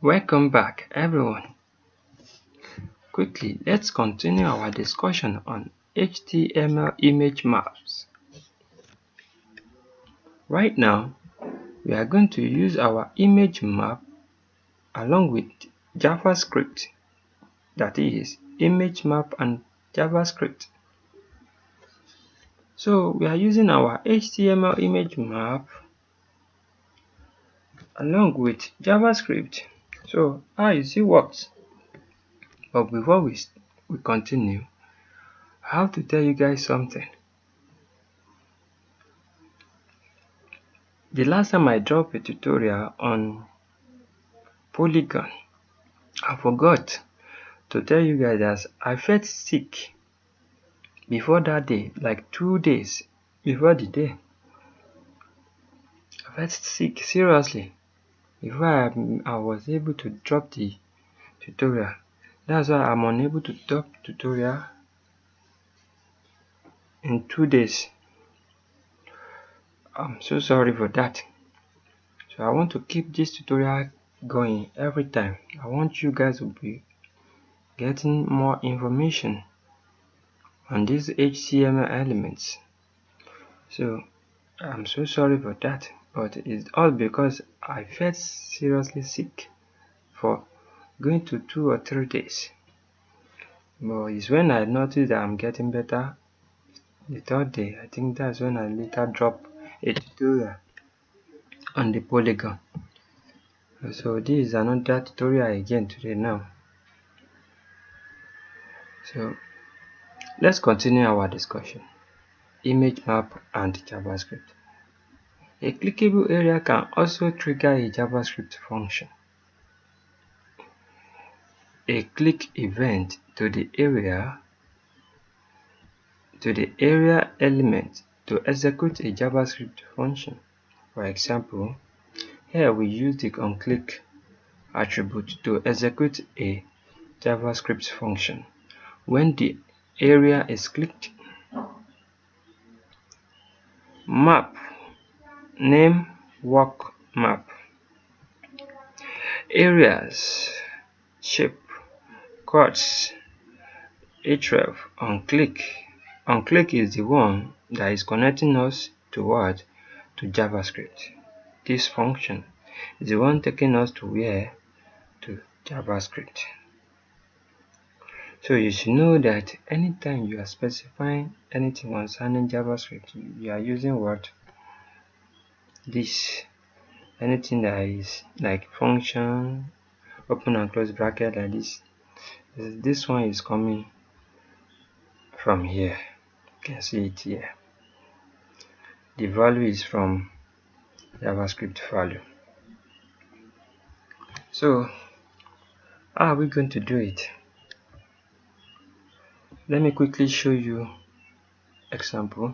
Welcome back, everyone. Quickly, let's continue our discussion on HTML image maps. Right now, we are going to use our image map along with JavaScript, that is, image map and JavaScript. So, we are using our HTML image map along with JavaScript. So, how is it works? But before we continue, I have to tell you guys something. The last time I dropped a tutorial on Polygon, I forgot to tell you guys that I felt sick before that day, like 2 days before the day. I felt sick, seriously, before I was able to drop the tutorial. That's why I'm unable to drop tutorial in 2 days. I'm so sorry for that. So I want to keep this tutorial going every time. I want you guys to be getting more information on these HTML elements. So I'm so sorry for that, but it's all because I felt seriously sick for going to 2 or 3 days. But it's when I noticed that I'm getting better, the 3rd day, I think that's when I later dropped a tutorial on the Polygon. So this is another tutorial again today now. So let's continue our discussion. Image map and JavaScript. A clickable area can also trigger a JavaScript function. A click event to the area element to execute a JavaScript function. For example, here we use the onClick attribute to execute a JavaScript function. When the area is clicked, map, name work map, areas, shape, chords, href, onClick. OnClick is the one that is connecting us to what? To JavaScript. This function is the one taking us to where? To JavaScript. So you should know that anytime you are specifying anything concerning JavaScript, you are using what? This. Anything that is like function, open and close bracket like this. This one is coming from here. You can see it here. The value is from JavaScript value. So how are we going to do it? Let me quickly show you example.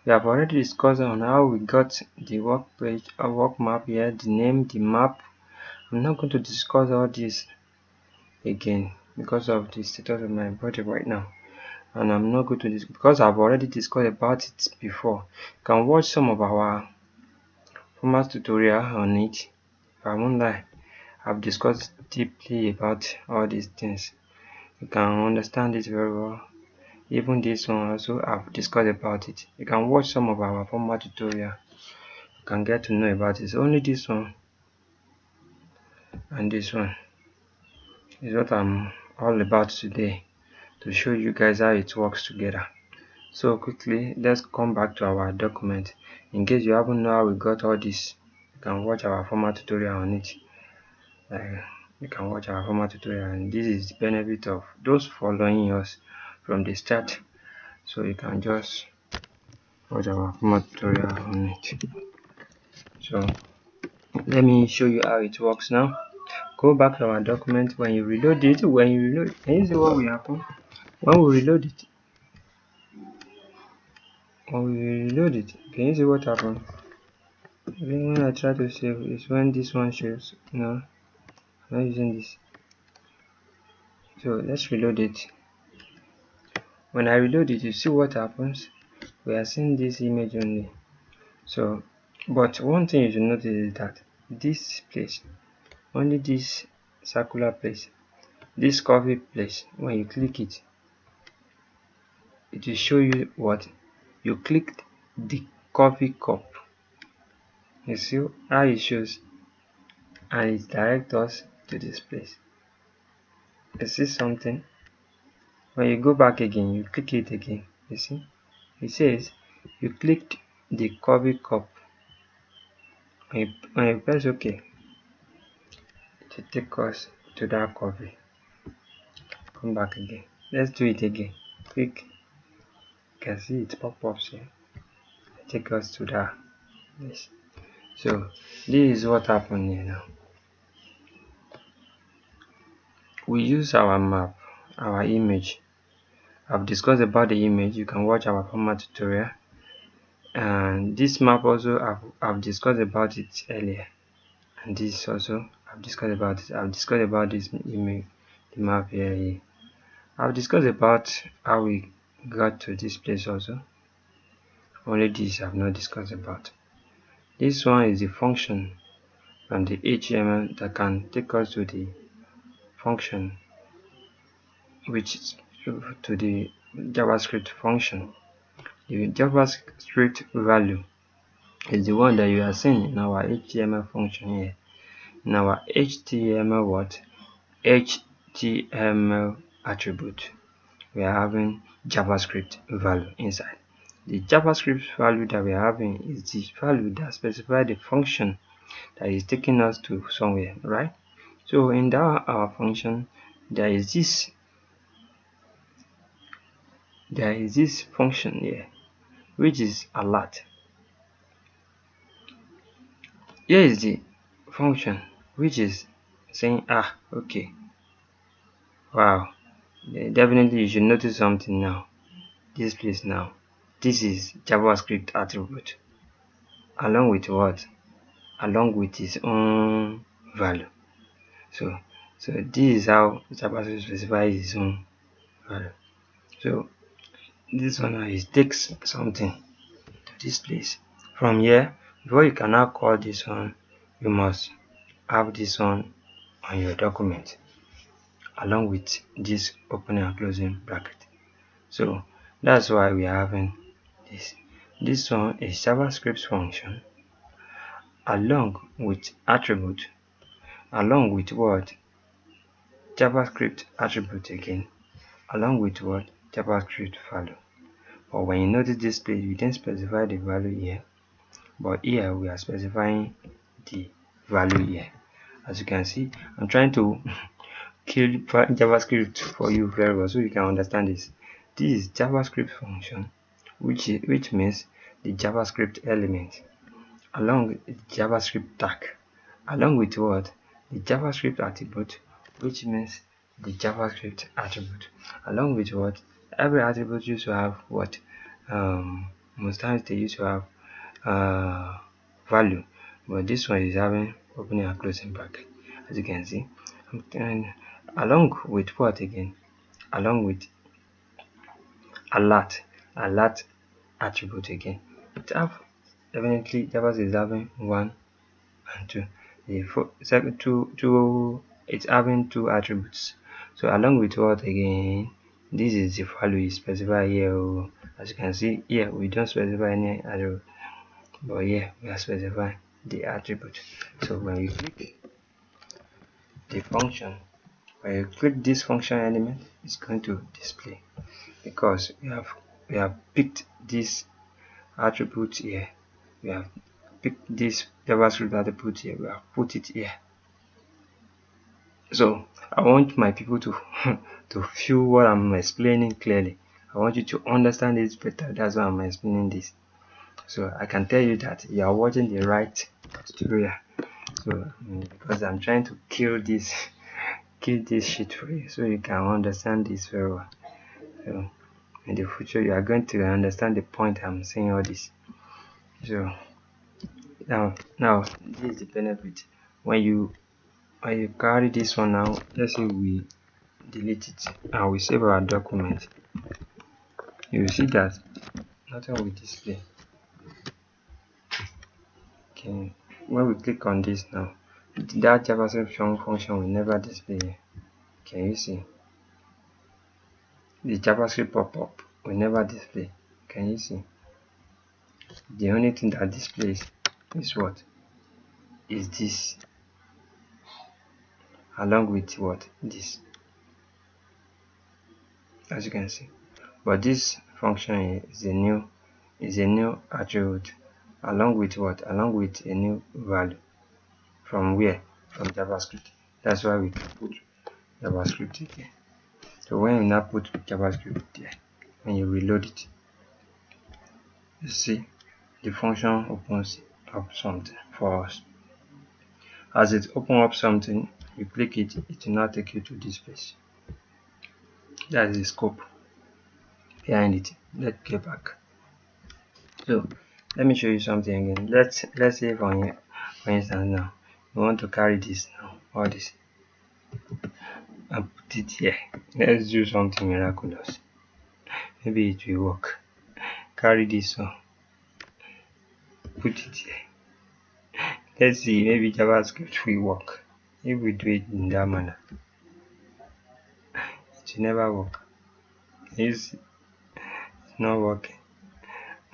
We have already discussed on how we got the work page or work map here, the name, the map. I'm not going to discuss all this again because of the status of my body right now, and I'm not going to because I've already discussed about it before. You can watch some of our former tutorial on it. If I won't lie, I've discussed deeply about all these things. You can understand it very well. Even this one also, I've discussed about it. You can watch some of our former tutorial. You can get to know about it. Only this one and this one is what I'm all about today, to show you guys how it works together. So quickly, let's come back to our document. In case you haven't know how we got all this, you can watch our former tutorial on it. You can watch our former tutorial, and this is the benefit of those following us from the start. So you can just watch our former tutorial on it. So let me show you how it works now. Go back to our document. When you reload it, can you see what will happen? When we reload it, can you see what happened? When I try to save, is when this one shows. No, I'm not using this. So let's reload it. When I reload it, you see what happens? We are seeing this image only. So, but one thing you should notice is that this place, only this circular place, this coffee place, when you click it, it will show you what you clicked, the coffee cup. You see how it shows, and it directs us to this place. You see something? When you go back again, you click it again. You see? It says you clicked the coffee cup. When you press OK, it will take us to that coffee. Come back again. Let's do it again. Click. You can see it pop ups here. Take us to that. Yes. So this is what happened here now. We use our map, our image. I've discussed about the image. You can watch our former tutorial. And this map also I've discussed about it earlier. And this also I've discussed about it. I've discussed about this image, the map here. I've discussed about how we got to this place also. Only this I've not discussed about. This one is the function from the HTML that can take us to the function, which is to the JavaScript function. The JavaScript value is the one that you are seeing in our HTML function here. In our HTML what? HTML attribute, we are having JavaScript value inside. The JavaScript value that we are having is the value that specifies the function that is taking us to somewhere, right? So in that our function, there is this function here, which is alert. Here is the function which is saying, okay, wow, definitely you should notice something now. This place now, this is JavaScript attribute, along with what? Along with its own value. So this is how JavaScript specifies its own value. So this one now, it takes something to this place. From here, before you can now call this one, you must have this one on your document along with this opening and closing bracket. So that's why we are having this. This one is JavaScript function along with attribute, along with what? JavaScript attribute again, along with what? JavaScript value. But when you notice this place, we didn't specify the value here, but here we are specifying the value here. As you can see, I'm trying to kill JavaScript for you very well so you can understand this. This is JavaScript function, which means the JavaScript element, along with the JavaScript tag, along with what? The JavaScript attribute, which means the JavaScript attribute, along with what? Every attribute used to have what? Most times they used to have value, but this one is having opening and closing bracket, as you can see. And along with what again? Along with alert attribute again. It have definitely JavaScript is having 1 and 2. The second two, it's having 2 attributes. So along with what again? This is the value is specified here. As you can see here, we don't specify any attribute, but here we are specifying the attribute. So when you click the function, when you click this function element, it's going to display, because we have picked this attribute here, we have picked this JavaScript attribute here, we have put it here. So I want my people to to feel what I'm explaining clearly. I want you to understand this better. That's why I'm explaining this. So I can tell you that you are watching the right tutorial. So because I'm trying to kill this shit for you so you can understand this very well. So in the future you are going to understand the point I'm saying all this. So now this is the benefit. When you carry this one now, let's say we delete it and we save our document, you will see that nothing will display. Okay, when we click on this now, that JavaScript function will never display. Can you see? The JavaScript pop-up will never display. Can you see? The only thing that displays is what? Is this, along with what? This, as you can see. But this function is a new attribute, along with what? Along with a new value. From where? From JavaScript. That's why we can put JavaScript here. So when you now put JavaScript there, when you reload it, you see the function opens up something for us. As it opens up something, you click it, it will now take you to this place. That is the scope behind it. Let's get back. So let me show you something again. Let's say for instance now, we want to carry this now, all this, and put it here. Let's do something miraculous. Maybe it will work. Carry this one, put it here. Let's see, maybe JavaScript will work. If we do it in that manner, it will never work. You see, it's not working.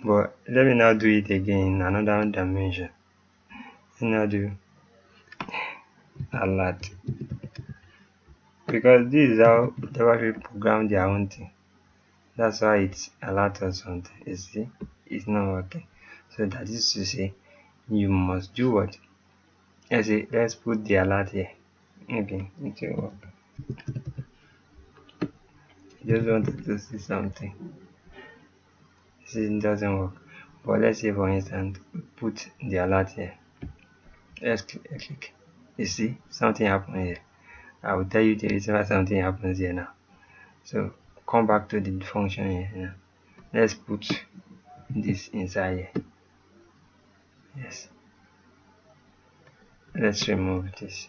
But let me now do it again in another dimension. And now do alert. Because this is how JavaScript program their own thing. That's why it's alert or something. You see, it's not working. So that is to say, you must do what? Let's put the alert here. Maybe it will work. You just wanted to see something. See, it doesn't work. But let's say for instance, put the alert here. Let's click. You see, something happened here. I will tell you the reason why something happens here now. So come back to the function here now. Let's put this inside here. Yes. Let's remove this.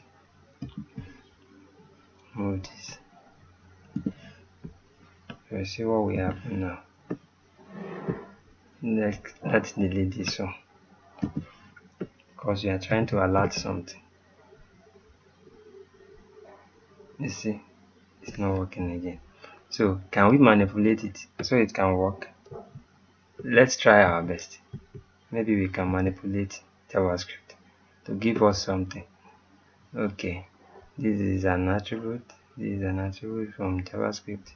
Move this. We'll see what will happen now. Let's delete this one, because we are trying to alert something. You see, it's not working again. So can we manipulate it so it can work? Let's try our best. Maybe we can manipulate JavaScript to give us something. Okay, this is an attribute. This is an attribute from JavaScript.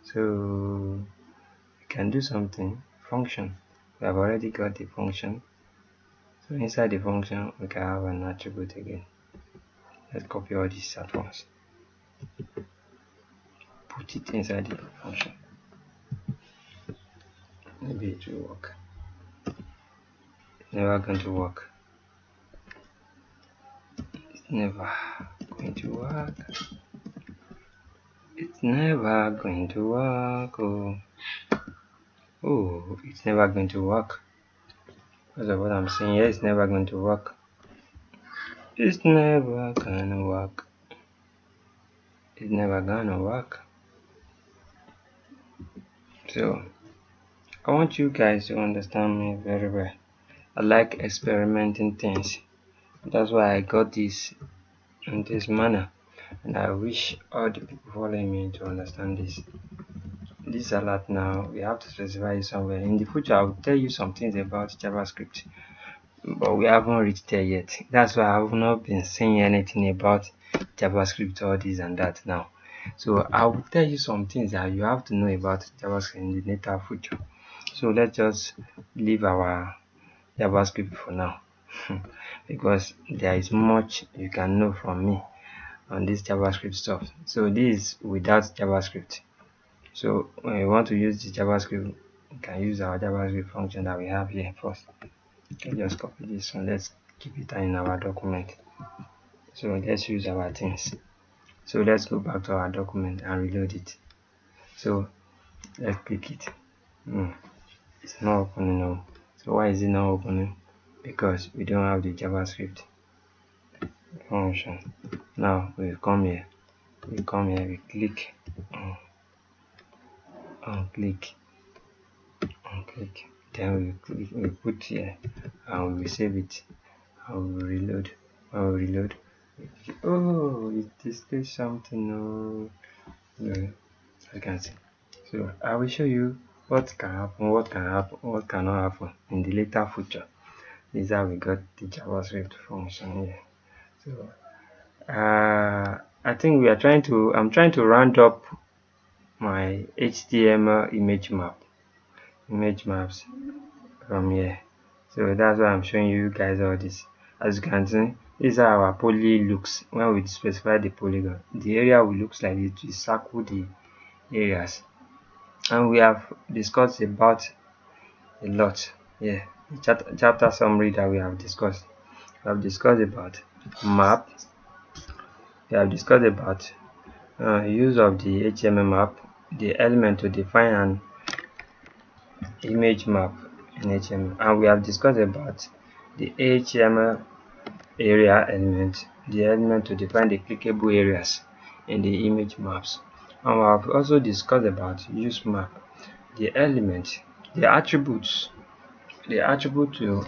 So we can do something. Function. We have already got the function. So inside the function, we can have an attribute again. Let's copy all this at once. Put it inside the function. Maybe it will work. It's never going to work. It's never going to work. It's never going to work. Oh, it's never going to work. Because of what I'm saying here, it's never going to work. It's never gonna work. It's never gonna work. So I want you guys to understand me very well. I like experimenting things. That's why I got this in this manner, and I wish all the people following me to understand this. This alert now, we have to specify it somewhere. In the future, I will tell you some things about JavaScript, but we haven't reached there yet. That's why I have not been saying anything about JavaScript or this and that now. So I will tell you some things that you have to know about JavaScript in the later future. So let's just leave our JavaScript for now because there is much you can know from me on this JavaScript stuff. So this is without JavaScript. So when you want to use the JavaScript, you can use our JavaScript function that we have here first. Okay, just copy this one. Let's keep it in our document. So let's use our things. So let's go back to our document and reload it. So let's click it. It's not opening now. So why is it not opening? Because we don't have the JavaScript function. Now we come here. We click on click, then we put here and we save it and we reload. When we reload, Oh, it displays something. Oh, yeah, I can see. So I will show you what can happen, what cannot happen in the later future. This is how we got the JavaScript function here. So I think we are trying to. I'm trying to round up my HTML image maps from here. So that's why I'm showing you guys all this. As you can see, this is how our poly looks when we specify the polygon. The area will looks like it will circle the areas, and we have discussed about a lot. Yeah, the chapter summary that we have discussed. We have discussed about map. We have discussed about use of the HTML map, the element to define an image map in HTML, and we have discussed about the HTML area element, the element to define the clickable areas in the image maps. And we have also discussed about use map, the element, the attributes, the attribute to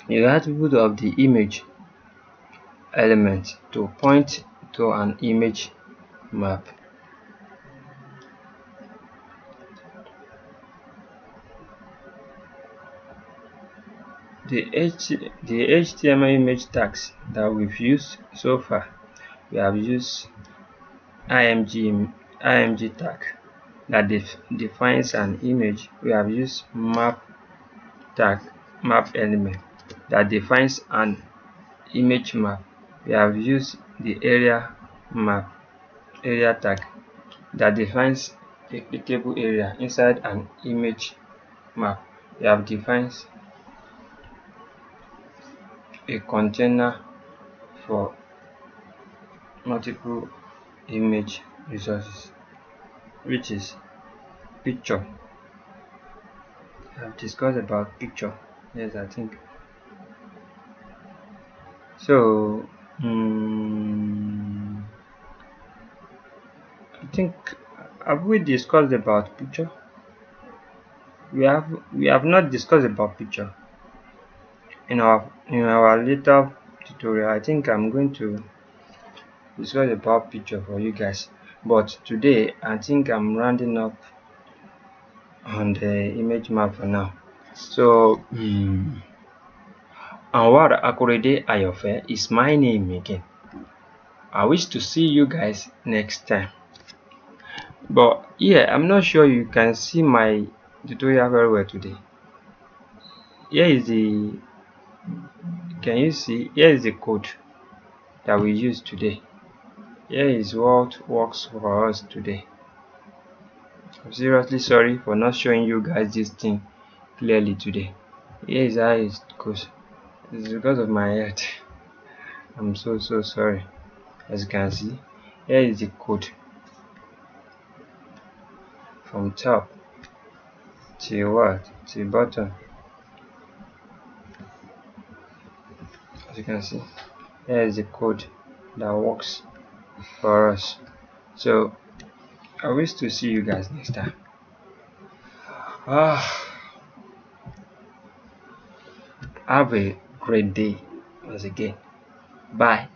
the attribute of the image element to point to an image map. The HTML image tags that we've used so far, we have used img tag that defines an image. We have used map tag, map element that defines an image map. We have used the area tag that defines a clickable area inside an image map. We have defined a container for multiple image resources, which is picture. I have discussed about picture. Yes, I think so. I think, have we discussed about picture? We have not discussed about picture in our later tutorial. I think I'm going to discuss about picture for you guys, but today I think I'm rounding up on the image map for now. So anwar akorede ayofe is my name again. I wish to see you guys next time. But yeah, I'm not sure you can see my tutorial very well today. Here is the Can you see? Here is the code that we use today. Here is what works for us today. I'm seriously sorry for not showing you guys this thing clearly today. Here is how it goes. It's because of my head. I'm so sorry. As you can see, here is the code from top to what? To bottom. As you can see, here is the code that works for us. So I wish to see you guys next time. Have a great day once again. Bye.